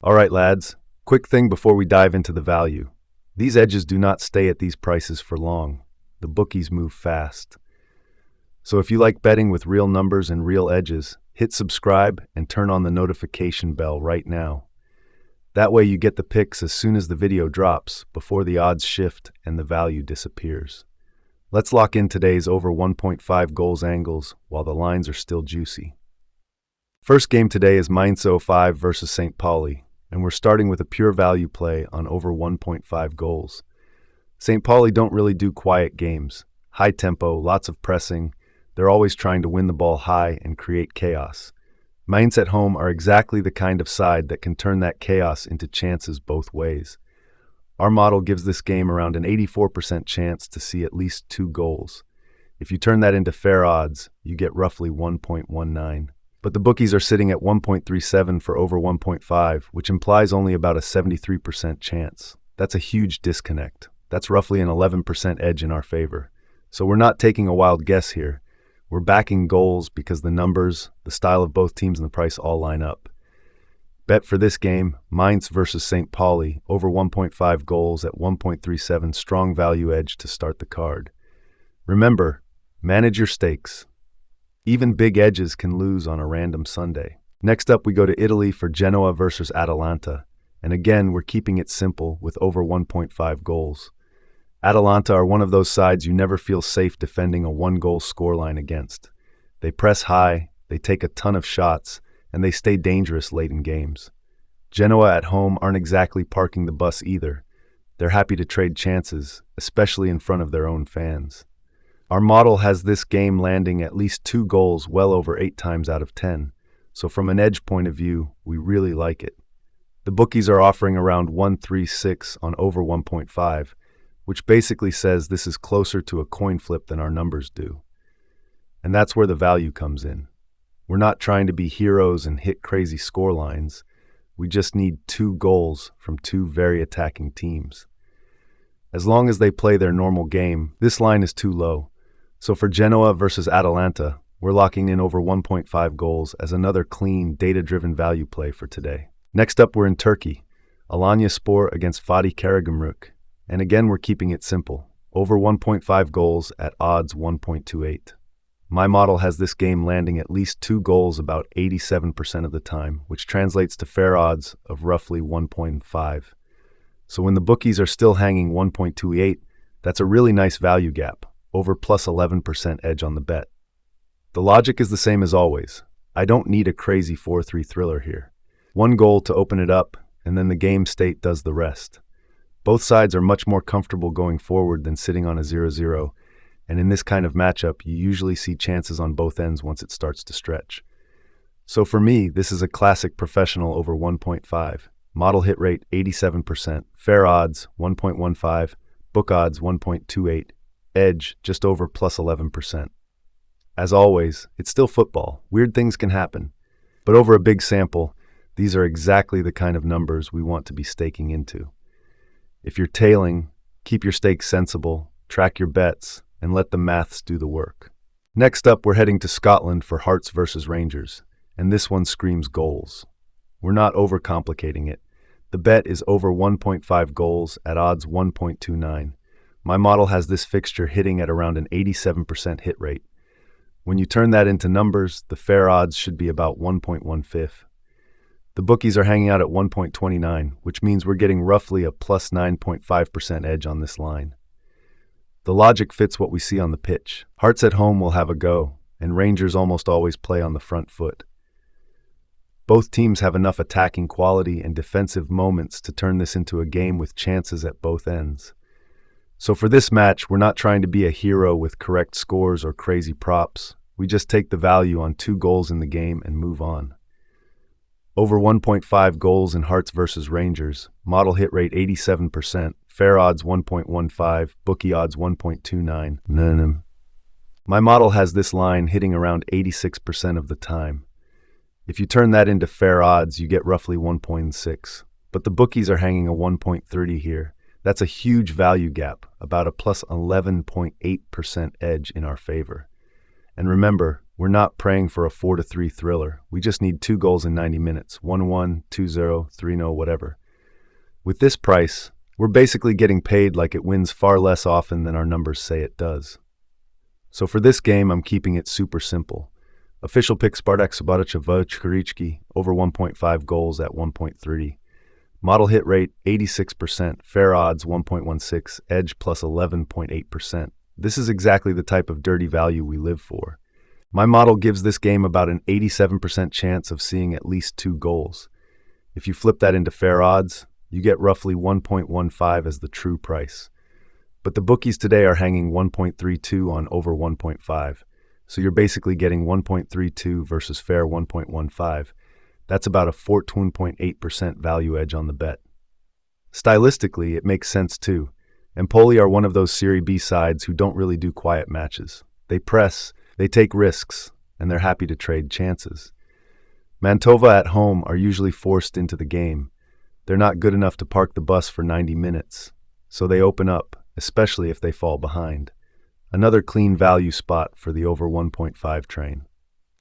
All right, lads, quick thing before we dive into the value. These edges do not stay at these prices for long. The bookies move fast. So if you like betting with real numbers and real edges, hit subscribe and turn on the notification bell right now. That way you get the picks as soon as the video drops, before the odds shift and the value disappears. Let's lock in today's over 1.5 goals angles while the lines are still juicy. First game today is Mainz 05 versus St. Pauli, and we're starting with a pure value play on over 1.5 goals. St. Pauli don't really do quiet games. High tempo, lots of pressing. They're always trying to win the ball high and create chaos. Mainz at home are exactly the kind of side that can turn that chaos into chances both ways. Our model gives this game around an 84% chance to see at least 2 goals. If you turn that into fair odds, you get roughly 1.19. But the bookies are sitting at 1.37 for over 1.5, which implies only about a 73% chance. That's a huge disconnect. That's roughly an 11% edge in our favor. So we're not taking a wild guess here. We're backing goals because the numbers, the style of both teams, and the price all line up. Bet for this game, Mainz versus St. Pauli, over 1.5 goals at 1.37, strong value edge to start the card. Remember, manage your stakes. Even big edges can lose on a random Sunday. Next up, we go to Italy for Genoa versus Atalanta. And again, we're keeping it simple with over 1.5 goals. Atalanta are one of those sides you never feel safe defending a 1-goal scoreline against. They press high, they take a ton of shots, and they stay dangerous late in games. Genoa at home aren't exactly parking the bus either. They're happy to trade chances, especially in front of their own fans. Our model has this game landing at least 2 goals well over 8 times out of 10, so from an edge point of view, we really like it. The bookies are offering around 1.36 on over 1.5, which basically says this is closer to a coin flip than our numbers do. And that's where the value comes in. We're not trying to be heroes and hit crazy score lines. We just need 2 goals from 2 very attacking teams. As long as they play their normal game, this line is too low. So for Genoa versus Atalanta, we're locking in over 1.5 goals as another clean, data-driven value play for today. Next up, we're in Turkey, Alanyaspor against Fatih Karagümrük. And again, we're keeping it simple, over 1.5 goals at odds 1.28. My model has this game landing at least 2 goals about 87% of the time, which translates to fair odds of roughly 1.5. So when the bookies are still hanging 1.28, that's a really nice value gap, over plus 11% edge on the bet. The logic is the same as always. I don't need a crazy 4-3 thriller here. 1 goal to open it up, and then the game state does the rest. Both sides are much more comfortable going forward than sitting on a 0-0, and in this kind of matchup, you usually see chances on both ends once it starts to stretch. So for me, this is a classic professional over 1.5. Model hit rate 87%, fair odds 1.15, book odds 1.28, edge just over plus 11%. As always, it's still football. Weird things can happen. But over a big sample, these are exactly the kind of numbers we want to be staking into. If you're tailing, keep your stakes sensible, track your bets, and let the maths do the work. Next up, we're heading to Scotland for Hearts versus Rangers, and this one screams goals. We're not overcomplicating it. The bet is over 1.5 goals at odds 1.29. My model has this fixture hitting at around an 87% hit rate. When you turn that into numbers, the fair odds should be about 1.15. The bookies are hanging out at 1.29, which means we're getting roughly a plus 9.5% edge on this line. The logic fits what we see on the pitch. Hearts at home will have a go, and Rangers almost always play on the front foot. Both teams have enough attacking quality and defensive moments to turn this into a game with chances at both ends. So for this match, we're not trying to be a hero with correct scores or crazy props. We just take the value on 2 goals in the game and move on. Over 1.5 goals in Hearts versus Rangers, model hit rate 87%, fair odds 1.15, bookie odds 1.29. My model has this line hitting around 86% of the time. If you turn that into fair odds, you get roughly 1.6. But the bookies are hanging a 1.30 here. That's a huge value gap, about a plus 11.8% edge in our favor. And remember, We're not praying for a 4-3 thriller. We just need 2 goals in 90 minutes. 1-1, 2-0, 3-0, whatever. With this price, we're basically getting paid like it wins far less often than our numbers say it does. So for this game, I'm keeping it super simple. Official pick Spartak Subotica Cukaricki, over 1.5 goals at 1.3. Model hit rate 86%, fair odds 1.16, edge plus 11.8%. This is exactly the type of dirty value we live for. My model gives this game about an 87% chance of seeing at least 2 goals. If you flip that into fair odds, you get roughly 1.15 as the true price. But the bookies today are hanging 1.32 on over 1.5, so you're basically getting 1.32 versus fair 1.15. That's about a 14.8% value edge on the bet. Stylistically, it makes sense too. Empoli are one of those Serie B sides who don't really do quiet matches. They press, they take risks, and they're happy to trade chances. Mantova at home are usually forced into the game. They're not good enough to park the bus for 90 minutes, so they open up, especially if they fall behind. Another clean value spot for the over 1.5 train.